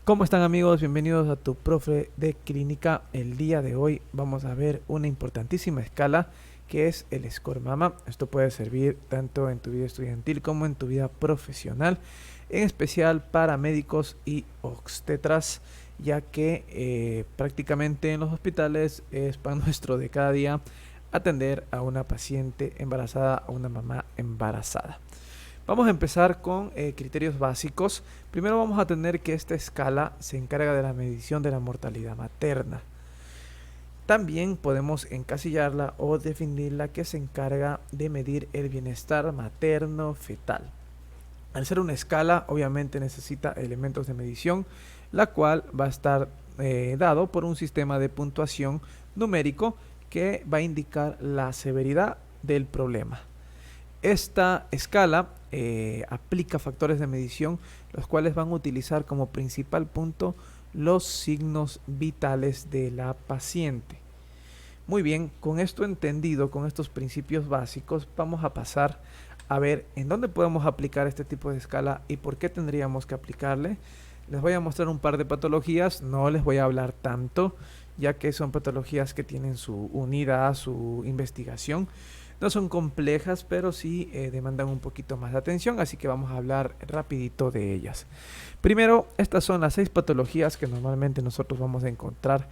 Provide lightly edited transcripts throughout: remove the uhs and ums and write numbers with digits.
¿Cómo están, amigos? Bienvenidos a tu profe de clínica. El día de hoy vamos a ver una importantísima escala que es el Score Mama. Esto puede servir tanto en tu vida estudiantil como en tu vida profesional, en especial para médicos y obstetras, ya que prácticamente en los hospitales es pan nuestro de cada día atender a una paciente embarazada, a una mamá embarazada. Vamos a empezar con criterios básicos. Primero vamos a tener que esta escala se encarga de la medición de la mortalidad materna. También podemos encasillarla o definirla que se encarga de medir el bienestar materno-fetal. Al ser una escala, obviamente necesita elementos de medición, la cual va a estar dado por un sistema de puntuación numérico que va a indicar la severidad del problema. Esta escala aplica factores de medición, los cuales van a utilizar como principal punto los signos vitales de la paciente. Muy bien, con esto entendido, con estos principios básicos, vamos a pasar a ver en dónde podemos aplicar este tipo de escala y por qué tendríamos que aplicarle. Les voy a mostrar un par de patologías, no les voy a hablar tanto, ya que son patologías que tienen su unidad, su investigación. No son complejas, pero sí demandan un poquito más de atención, así que vamos a hablar rapidito de ellas. Primero, estas son las 6 patologías que normalmente nosotros vamos a encontrar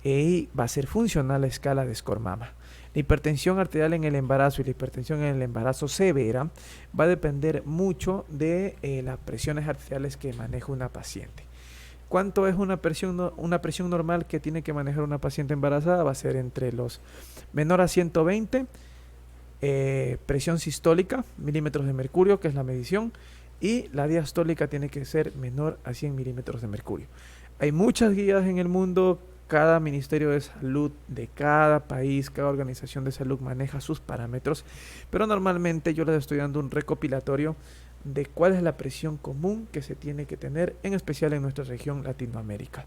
y va a ser funcional la escala de Score Mama. La hipertensión arterial en el embarazo y la hipertensión en el embarazo severa va a depender mucho de las presiones arteriales que maneja una paciente. ¿Cuánto es una presión normal que tiene que manejar una paciente embarazada? Va a ser entre los menor a 120, presión sistólica, milímetros de mercurio, que es la medición, y la diastólica tiene que ser menor a 100 milímetros de mercurio. Hay muchas guías en el mundo, cada ministerio de salud de cada país, cada organización de salud maneja sus parámetros, pero normalmente yo les estoy dando un recopilatorio de cuál es la presión común que se tiene que tener, en especial en nuestra región Latinoamérica.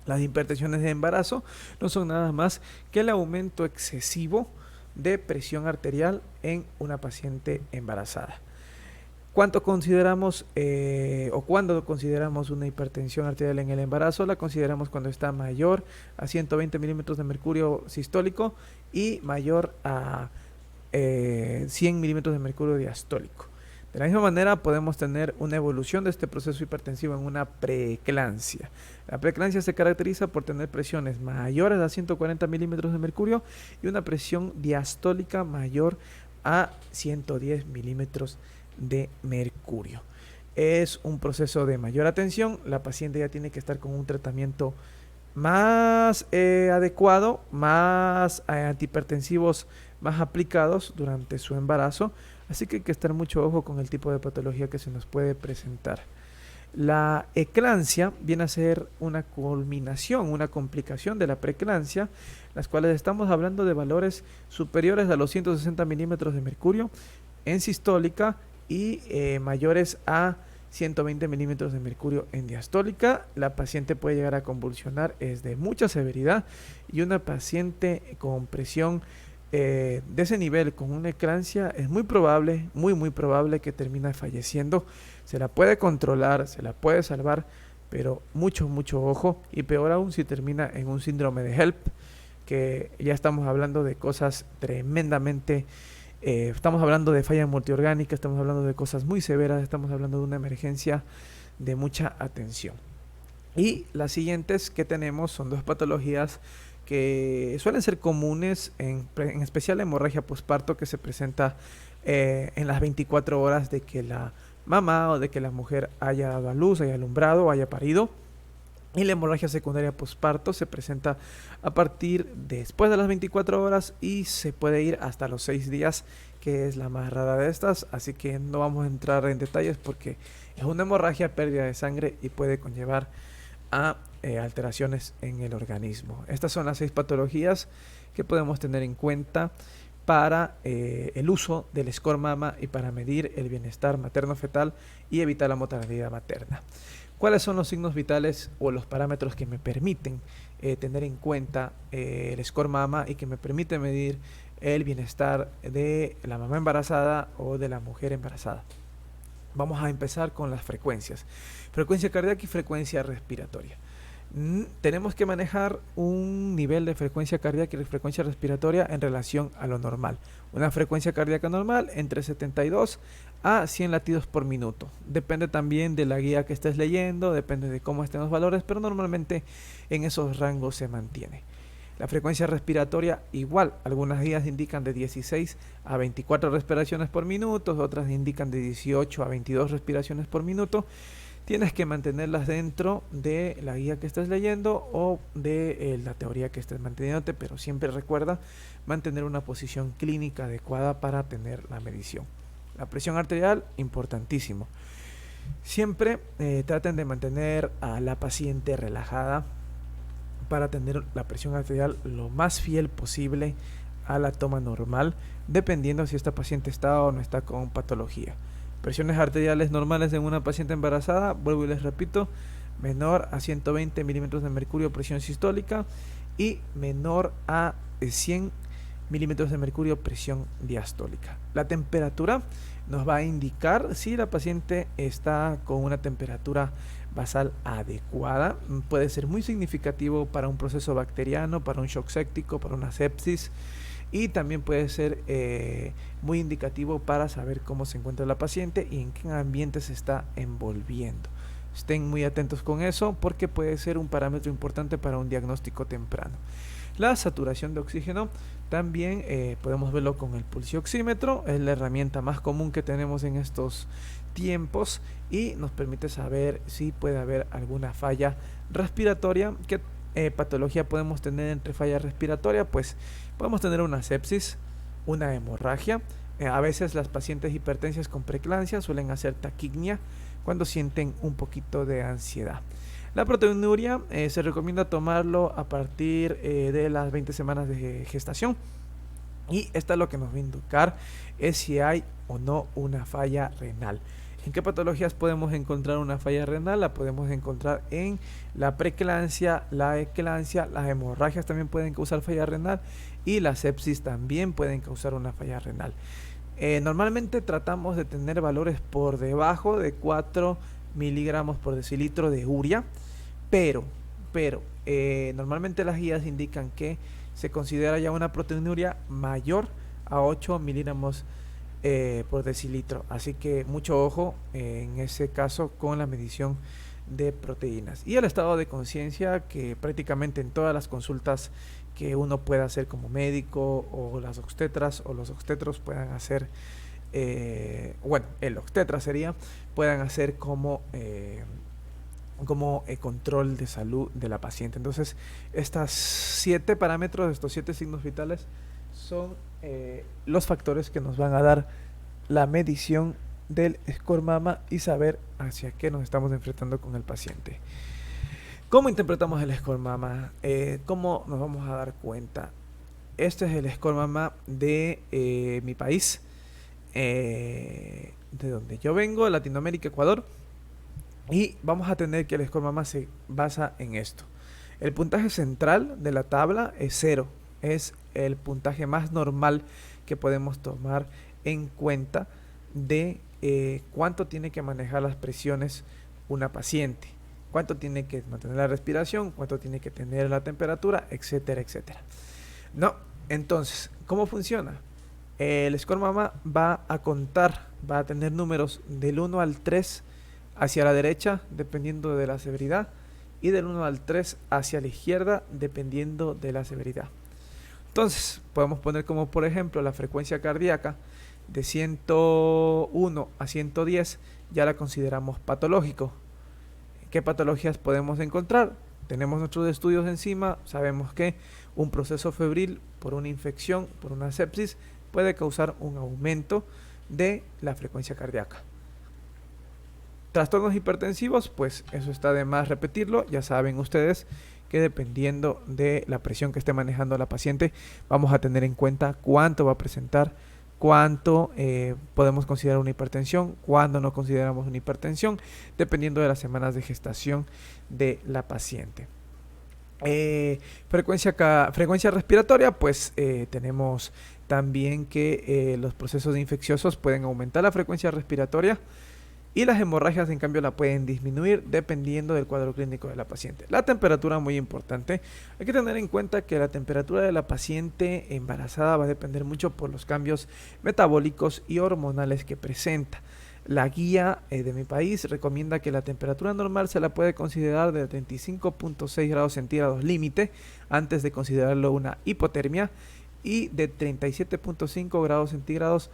Las hipertensiones de embarazo no son nada más que el aumento excesivo de presión arterial en una paciente embarazada. ¿Cuánto consideramos o cuándo consideramos una hipertensión arterial en el embarazo? La consideramos cuando está mayor a 120 milímetros de mercurio sistólico y mayor a 100 milímetros de mercurio diastólico. De la misma manera podemos tener una evolución de este proceso hipertensivo en una preeclampsia. La preeclampsia se caracteriza por tener presiones mayores a 140 milímetros de mercurio y una presión diastólica mayor a 110 milímetros de mercurio. Es un proceso de mayor atención. La paciente ya tiene que estar con un tratamiento más adecuado, más antihipertensivos más aplicados durante su embarazo. Así que hay que estar mucho ojo con el tipo de patología que se nos puede presentar. La eclampsia viene a ser una culminación, una complicación de la preeclampsia, las cuales estamos hablando de valores superiores a los 160 milímetros de mercurio en sistólica y mayores a 120 milímetros de mercurio en diastólica. La paciente puede llegar a convulsionar, es de mucha severidad, y una paciente con presión de ese nivel con una eclampsia es muy probable, muy probable que termine falleciendo. Se la puede controlar, se la puede salvar, pero mucho ojo, y peor aún si termina en un síndrome de HELP, que ya estamos hablando de cosas tremendamente, estamos hablando de falla multiorgánica, estamos hablando de cosas muy severas, estamos hablando de una emergencia de mucha atención. Y las siguientes que tenemos son 2 patologías que suelen ser comunes, en especial la hemorragia posparto, que se presenta en las 24 horas de que la mamá o de que la mujer haya dado a luz, haya alumbrado, haya parido. Y la hemorragia secundaria posparto se presenta a partir después de las 24 horas y se puede ir hasta los 6 días, que es la más rara de estas. Así que no vamos a entrar en detalles porque es una hemorragia, pérdida de sangre y puede conllevar a alteraciones en el organismo. Estas son las 6 patologías que podemos tener en cuenta para el uso del Score Mama y para medir el bienestar materno-fetal y evitar la mortalidad materna. ¿Cuáles son los signos vitales o los parámetros que me permiten tener en cuenta el Score Mama y que me permite medir el bienestar de la mamá embarazada o de la mujer embarazada? Vamos a empezar con las frecuencias. Frecuencia cardíaca y frecuencia respiratoria. Tenemos que manejar un nivel de frecuencia cardíaca y frecuencia respiratoria en relación a lo normal. Una frecuencia cardíaca normal entre 72 a 100 latidos por minuto. Depende también de la guía que estés leyendo, depende de cómo estén los valores, pero normalmente en esos rangos se mantiene. La frecuencia respiratoria igual, algunas guías indican de 16 a 24 respiraciones por minuto, otras indican de 18 a 22 respiraciones por minuto. Tienes que mantenerlas dentro de la guía que estés leyendo o de la teoría que estés manteniéndote, pero siempre recuerda mantener una posición clínica adecuada para tener la medición. La presión arterial, importantísimo. Siempre traten de mantener a la paciente relajada para tener la presión arterial lo más fiel posible a la toma normal, dependiendo si esta paciente está o no está con patología. Presiones arteriales normales en una paciente embarazada, vuelvo y les repito, menor a 120 milímetros de mercurio presión sistólica y menor a 100 milímetros de mercurio presión diastólica. La temperatura nos va a indicar si la paciente está con una temperatura basal adecuada. Puede ser muy significativo para un proceso bacteriano, para un shock séptico, para una sepsis, y también puede ser muy indicativo para saber cómo se encuentra la paciente y en qué ambiente se está envolviendo. Estén muy atentos con eso porque puede ser un parámetro importante para un diagnóstico temprano. La saturación de oxígeno también podemos verlo con el pulsioxímetro, es la herramienta más común que tenemos en estos tiempos y nos permite saber si puede haber alguna falla respiratoria. ¿Qué patología podemos tener entre falla respiratoria? Pues podemos tener una sepsis, una hemorragia. A veces las pacientes hipertensas con preeclampsia suelen hacer taquignia cuando sienten un poquito de ansiedad. La proteinuria se recomienda tomarlo a partir de las 20 semanas de gestación, y esta lo que nos va a indicar es si hay o no una falla renal. ¿En qué patologías podemos encontrar una falla renal? La podemos encontrar en la preeclampsia, la eclampsia, las hemorragias también pueden causar falla renal y la sepsis también pueden causar una falla renal. Normalmente tratamos de tener valores por debajo de 4 miligramos por decilitro de urea, pero normalmente las guías indican que se considera ya una proteinuria mayor a 8 miligramos por decilitro, así que mucho ojo en ese caso con la medición de proteínas. Y el estado de conciencia, que prácticamente en todas las consultas que uno pueda hacer como médico, o las obstetras o los obstetros puedan hacer, el obstetra puedan hacer como control de salud de la paciente. Entonces, estos 7 parámetros, estos 7 signos vitales son los factores que nos van a dar la medición del score mama y saber hacia qué nos estamos enfrentando con el paciente. ¿Cómo interpretamos el score mama? ¿Cómo nos vamos a dar cuenta? Este es el score mama de mi país, de donde yo vengo, Latinoamérica, Ecuador. Y vamos a tener que el score mama se basa en esto. El puntaje central de la tabla es 0. Es el puntaje más normal que podemos tomar en cuenta de cuánto tiene que manejar las presiones una paciente, cuánto tiene que mantener la respiración, cuánto tiene que tener la temperatura, etcétera, etcétera. No, entonces, ¿cómo funciona? El score mama va a contar, va a tener números del 1 al 3 hacia la derecha, dependiendo de la severidad, y del 1 al 3 hacia la izquierda, dependiendo de la severidad. Entonces, podemos poner como por ejemplo la frecuencia cardíaca de 101 a 110, ya la consideramos patológico. ¿Qué patologías podemos encontrar? Tenemos nuestros estudios encima, sabemos que un proceso febril por una infección, por una sepsis, puede causar un aumento de la frecuencia cardíaca. Trastornos hipertensivos, pues eso está de más repetirlo, ya saben ustedes que dependiendo de la presión que esté manejando la paciente, vamos a tener en cuenta cuánto va a presentar, cuánto podemos considerar una hipertensión, cuándo no consideramos una hipertensión, dependiendo de las semanas de gestación de la paciente. Frecuencia respiratoria, pues tenemos también que los procesos infecciosos pueden aumentar la frecuencia respiratoria. y las hemorragias en cambio la pueden disminuir dependiendo del cuadro clínico de la paciente. La temperatura, muy importante. Hay que tener en cuenta que la temperatura de la paciente embarazada va a depender mucho por los cambios metabólicos y hormonales que presenta. La guía de mi país recomienda que la temperatura normal se la puede considerar de 35.6 grados centígrados límite antes de considerarlo una hipotermia y de 37.5 grados centígrados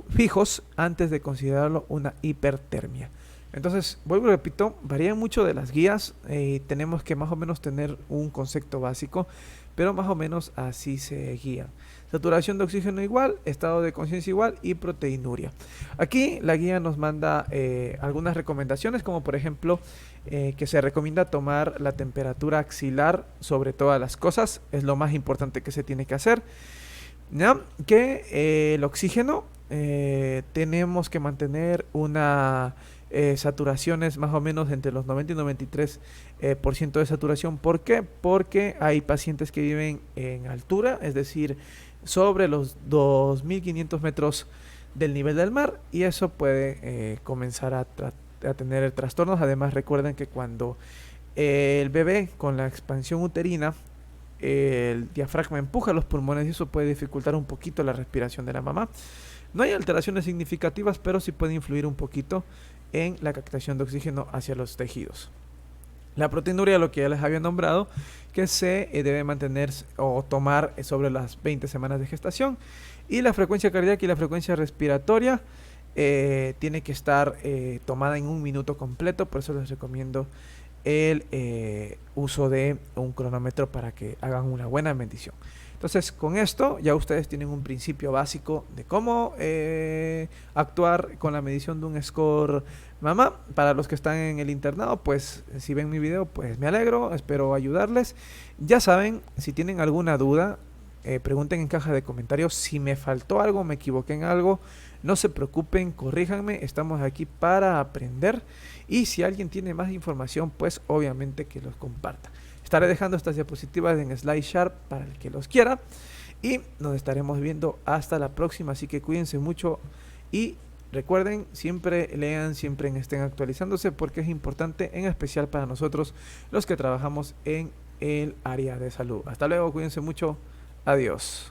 fijos antes de considerarlo una hipertermia. Entonces, vuelvo y repito, varían mucho de las guías, tenemos que más o menos tener un concepto básico, pero más o menos así se guían. Saturación de oxígeno igual, estado de conciencia igual y proteinuria. Aquí la guía nos manda algunas recomendaciones, como por ejemplo que se recomienda tomar la temperatura axilar sobre todas las cosas, es lo más importante que se tiene que hacer. ¿Ya? Que el oxígeno tenemos que mantener una saturaciones más o menos entre los 90 y 93% de saturación. ¿Por qué? Porque hay pacientes que viven en altura, es decir, sobre los 2500 metros del nivel del mar, y eso puede comenzar a tener trastornos. Además, recuerden que cuando el bebé con la expansión uterina, el diafragma empuja los pulmones y eso puede dificultar un poquito la respiración de la mamá. No hay alteraciones significativas, pero sí puede influir un poquito en la captación de oxígeno hacia los tejidos. La proteinuria, lo que ya les había nombrado, que se debe mantener o tomar sobre las 20 semanas de gestación. Y la frecuencia cardíaca y la frecuencia respiratoria tiene que estar tomada en un minuto completo, por eso les recomiendo el uso de un cronómetro para que hagan una buena medición. Entonces, con esto ya ustedes tienen un principio básico de cómo actuar con la medición de un score mamá. Para los que están en el internado, pues si ven mi video, pues me alegro, espero ayudarles. Ya saben, si tienen alguna duda, pregunten en caja de comentarios. Si me faltó algo, me equivoqué en algo, no se preocupen, corríjanme, estamos aquí para aprender. Y si alguien tiene más información, pues obviamente que los comparta. Estaré dejando estas diapositivas en SlideShare para el que los quiera. Y nos estaremos viendo hasta la próxima. Así que cuídense mucho y recuerden, siempre lean, siempre estén actualizándose porque es importante, en especial para nosotros los que trabajamos en el área de salud. Hasta luego, cuídense mucho. Adiós.